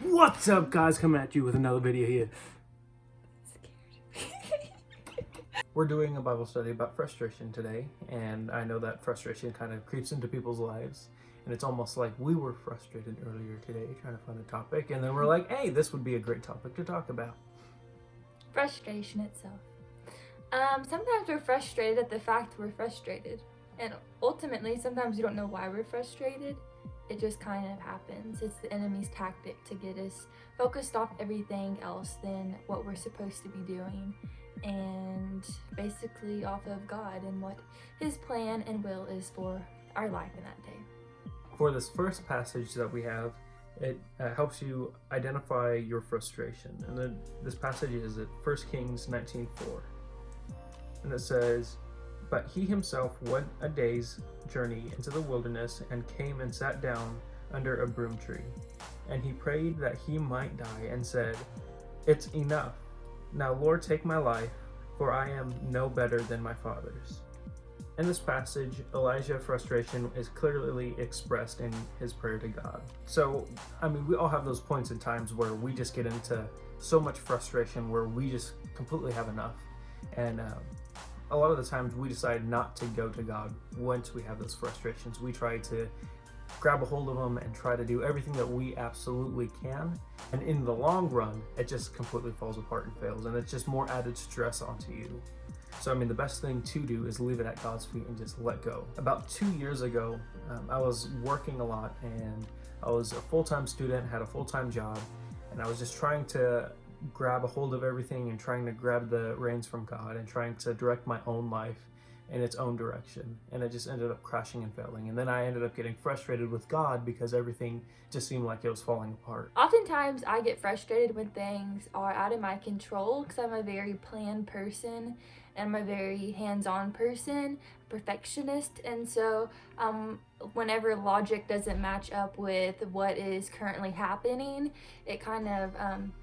What's up, guys? Coming at you with another video here. We're doing a Bible study about frustration today, and I know that frustration kind of creeps into people's lives, and it's almost like we were frustrated earlier today trying to find a topic, and then we're like, hey, this would be a great topic to talk about. Frustration itself. Sometimes we're frustrated at the fact we're frustrated, and ultimately sometimes we don't know why we're frustrated. It just kind of happens. It's the enemy's tactic to get us focused off everything else than what we're supposed to be doing, and basically off of God and what his plan and will is for our life in that day. For this first passage that we have, it helps you identify your frustration. And then this passage is at 1 Kings 19:4. And it says, "But he himself went a day's journey into the wilderness and came and sat down under a broom tree. And he prayed that he might die and said, 'It's enough. Now, Lord, take my life, for I am no better than my fathers.'" In this passage, Elijah's frustration is clearly expressed in his prayer to God. So, we all have those points in times where we just get into so much frustration where we just completely have enough. And a lot of the times we decide not to go to God once we have those frustrations. We try to grab a hold of them and try to do everything that we absolutely can. And in the long run, it just completely falls apart and fails. And it's just more added stress onto you. So, the best thing to do is leave it at God's feet and just let go. About 2 years ago, I was working a lot, and I was a full-time student, had a full-time job, and I was just trying to grab a hold of everything and trying to grab the reins from God and trying to direct my own life in its own direction. And it just ended up crashing and failing. And then I ended up getting frustrated with God because everything just seemed like it was falling apart. Oftentimes I get frustrated when things are out of my control because I'm a very planned person and I'm a very hands-on person, perfectionist, and so whenever logic doesn't match up with what is currently happening, it kind of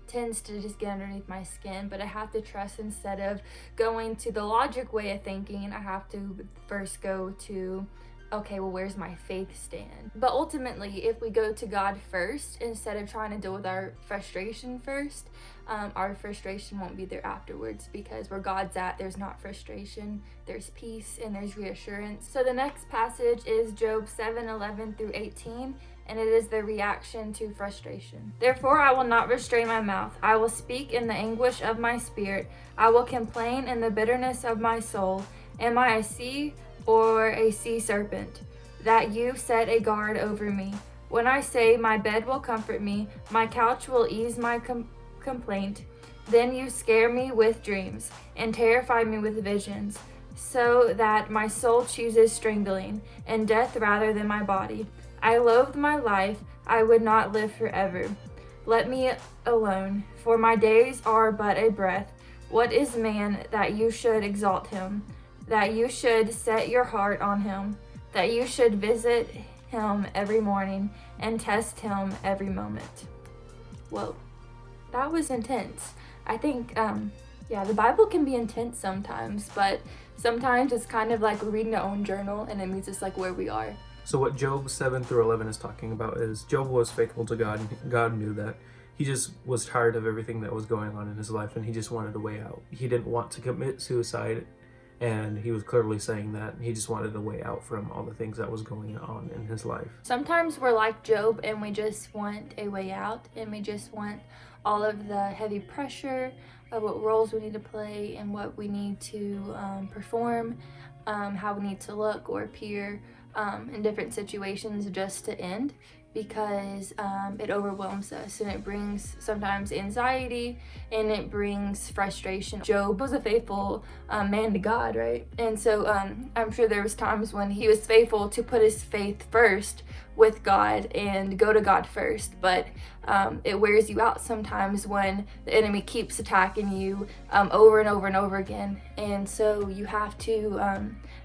tends to just get underneath my skin. But I have to trust, instead of going to the logic way of thinking, I have to first go to, okay, well, where's my faith stand? But ultimately, if we go to God first, instead of trying to deal with our frustration first, our frustration won't be there afterwards, because where God's at, there's not frustration, there's peace and there's reassurance. So the next passage is Job 7:11 through 18, and it is the reaction to frustration. "Therefore I will not restrain my mouth. I will speak in the anguish of my spirit. I will complain in the bitterness of my soul. Am I a sea or a sea serpent, that you set a guard over me? When I say, my bed will comfort me, my couch will ease my complaint, then you scare me with dreams and terrify me with visions, so that my soul chooses strangling and death rather than my body. I loathe my life, I would not live forever. Let me alone, for my days are but a breath. What is man that you should exalt him, that you should set your heart on him, that you should visit him every morning and test him every moment?" Whoa, that was intense. I think, the Bible can be intense sometimes, but sometimes it's kind of like reading our own journal, and it means it's like where we are. So what Job 7 through 11 is talking about is Job was faithful to God, and God knew that. He just was tired of everything that was going on in his life, and he just wanted a way out. He didn't want to commit suicide, and he was clearly saying that he just wanted a way out from all the things that was going on in his life. Sometimes we're like Job, and we just want a way out, and we just want all of the heavy pressure of what roles we need to play and what we need to perform, how we need to look or appear in different situations just to end, because it overwhelms us, and it brings sometimes anxiety and it brings frustration. Job was a faithful man to God, right? And so I'm sure there was times when he was faithful to put his faith first with God and go to God first, but it wears you out sometimes when the enemy keeps attacking you over and over and over again. And so you have to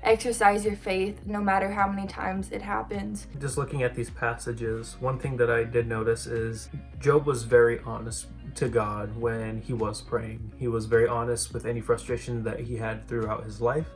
exercise your faith no matter how many times it happens. Just looking at these passages, one thing that I did notice is Job was very honest to God when he was praying. He was very honest with any frustration that he had throughout his life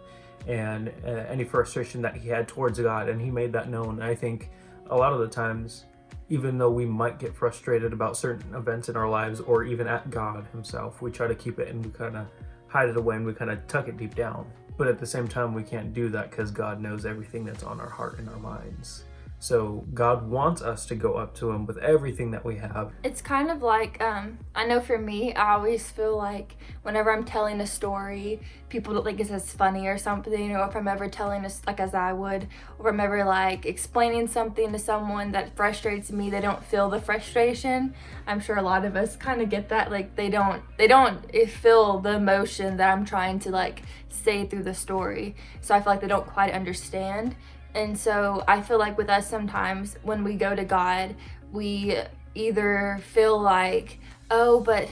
and any frustration that he had towards God, and he made that known. I think a lot of the times Even though we might get frustrated about certain events in our lives or even at God himself, we try to keep it and we kind of hide it away and we kind of tuck it deep down. But at the same time, we can't do that because God knows everything that's on our heart and our minds. So God wants us to go up to him with everything that we have. It's kind of like, I know for me, I always feel like whenever I'm telling a story, people don't think it's as funny or something, or if I'm ever telling us like as I would, or if I'm ever like explaining something to someone that frustrates me, they don't feel the frustration. I'm sure a lot of us kind of get that, like they don't feel the emotion that I'm trying to like say through the story. So I feel like they don't quite understand. And so I feel like with us sometimes when we go to God, we either feel like, oh, but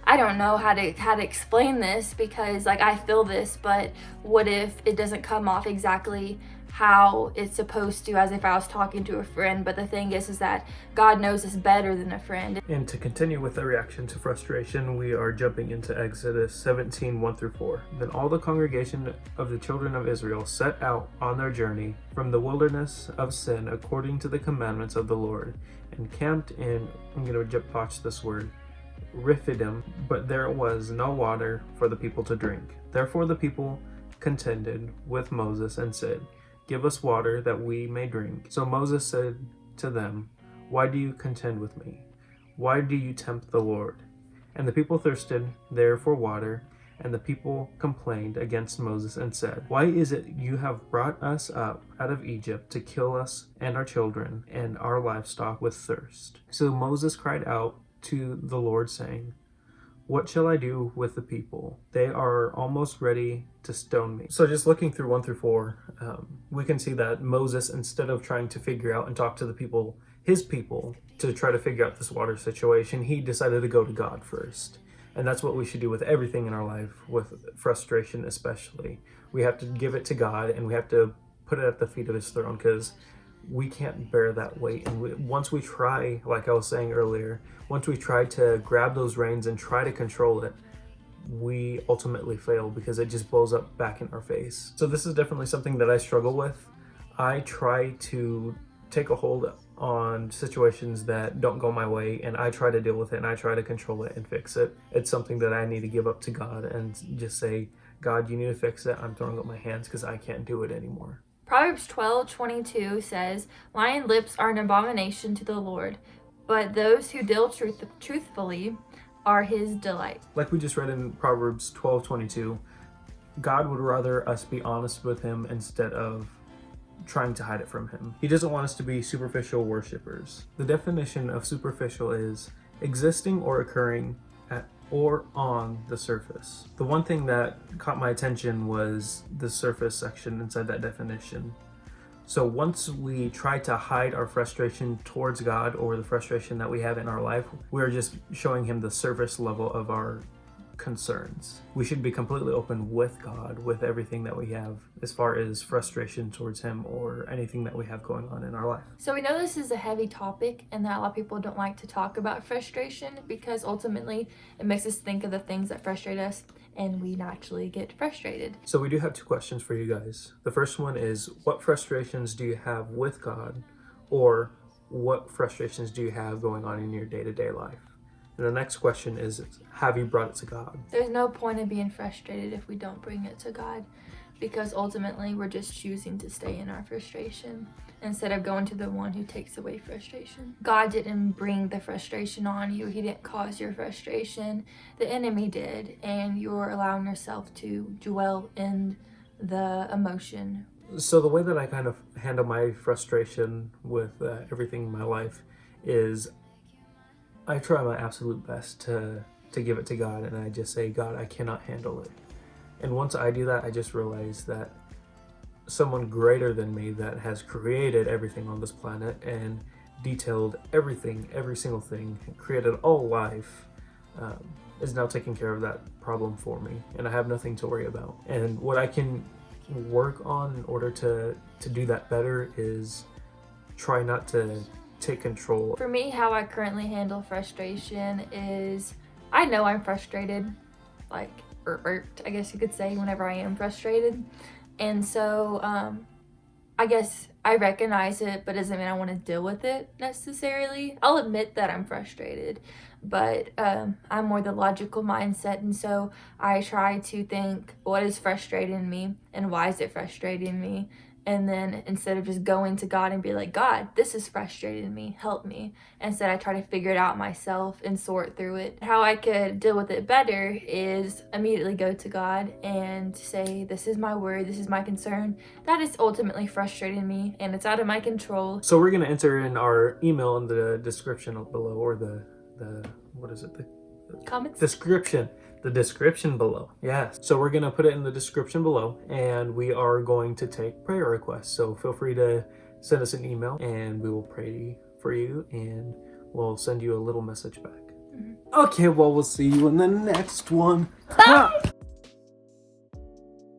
I don't know how to explain this because like I feel this, but what if it doesn't come off exactly how it's supposed to, as if I was talking to a friend. But the thing is that God knows us better than a friend. And to continue with the reaction to frustration, we are jumping into Exodus 17, 1-4. Then all the congregation of the children of Israel set out on their journey from the wilderness of Sin according to the commandments of the Lord, and camped in, I'm going to botch this word, Rephidim, but there was no water for the people to drink. Therefore the people contended with Moses and said, "Give us water that we may drink." So Moses said to them, "Why do you contend with me? Why do you tempt the Lord?" And the people thirsted there for water, and the people complained against Moses and said, "Why is it you have brought us up out of Egypt to kill us and our children and our livestock with thirst?" So Moses cried out to the Lord, saying, "What shall I do with the people? They are almost ready to stone me." So just looking through 1-4, we can see that Moses, instead of trying to figure out and talk to the people, his people, to try to figure out this water situation, he decided to go to God first. And that's what we should do with everything in our life, with frustration especially. We have to give it to God and we have to put it at the feet of his throne, because we can't bear that weight. And once we try, like I was saying earlier, once we try to grab those reins and try to control it, we ultimately fail because it just blows up back in our face. So this is definitely something that I struggle with. I try to take a hold on situations that don't go my way, and I try to deal with it and I try to control it and fix it. It's something that I need to give up to God and just say, "God, you need to fix it. I'm throwing up my hands because I can't do it anymore." Proverbs 12:22 says, "Lying lips are an abomination to the Lord, but those who deal truthfully are his delight." Like we just read in Proverbs 12:22, God would rather us be honest with him instead of trying to hide it from him. He doesn't want us to be superficial worshipers. The definition of superficial is existing or occurring at or on the surface. The one thing that caught my attention was the surface section inside that definition. So once we try to hide our frustration towards God or the frustration that we have in our life, we're just showing him the surface level of our concerns. We should be completely open with God with everything that we have as far as frustration towards him or anything that we have going on in our life. So we know this is a heavy topic and that a lot of people don't like to talk about frustration because ultimately it makes us think of the things that frustrate us and we naturally get frustrated. So we do have two questions for you guys. The first one is, what frustrations do you have with God, or what frustrations do you have going on in your day-to-day life? And the next question is, have you brought it to God? There's no point in being frustrated if we don't bring it to God, because ultimately we're just choosing to stay in our frustration instead of going to the one who takes away frustration. God didn't bring the frustration on you. He didn't cause your frustration. The enemy did, and you're allowing yourself to dwell in the emotion. So the way that I kind of handle my frustration with everything in my life is I try my absolute best to give it to God, and I just say, "God, I cannot handle it." And once I do that, I just realize that someone greater than me that has created everything on this planet and detailed everything, every single thing, created all life, is now taking care of that problem for me, and I have nothing to worry about. And what I can work on in order to do that better is try not to take control. For me, how I currently handle frustration is I know I'm frustrated, like, or irked, I guess you could say, whenever I am frustrated. And so I guess I recognize it, but doesn't mean I want to deal with it necessarily. I'll admit that I'm frustrated, but I'm more the logical mindset, and so I try to think, what is frustrating me and why is it frustrating me? And then instead of just going to God and be like, God, this is frustrating me, help me. Instead, I try to figure it out myself and sort through it. How I could deal with it better is immediately go to God and say, this is my word, this is my concern. That is ultimately frustrating me and it's out of my control. So we're going to enter in our email in the description below, or the what is it? The Comments? description. The description below. Yes. So we're going to put it in the description below, and we are going to take prayer requests. So feel free to send us an email and we will pray for you and we'll send you a little message back. Okay, well, we'll see you in the next one. Bye!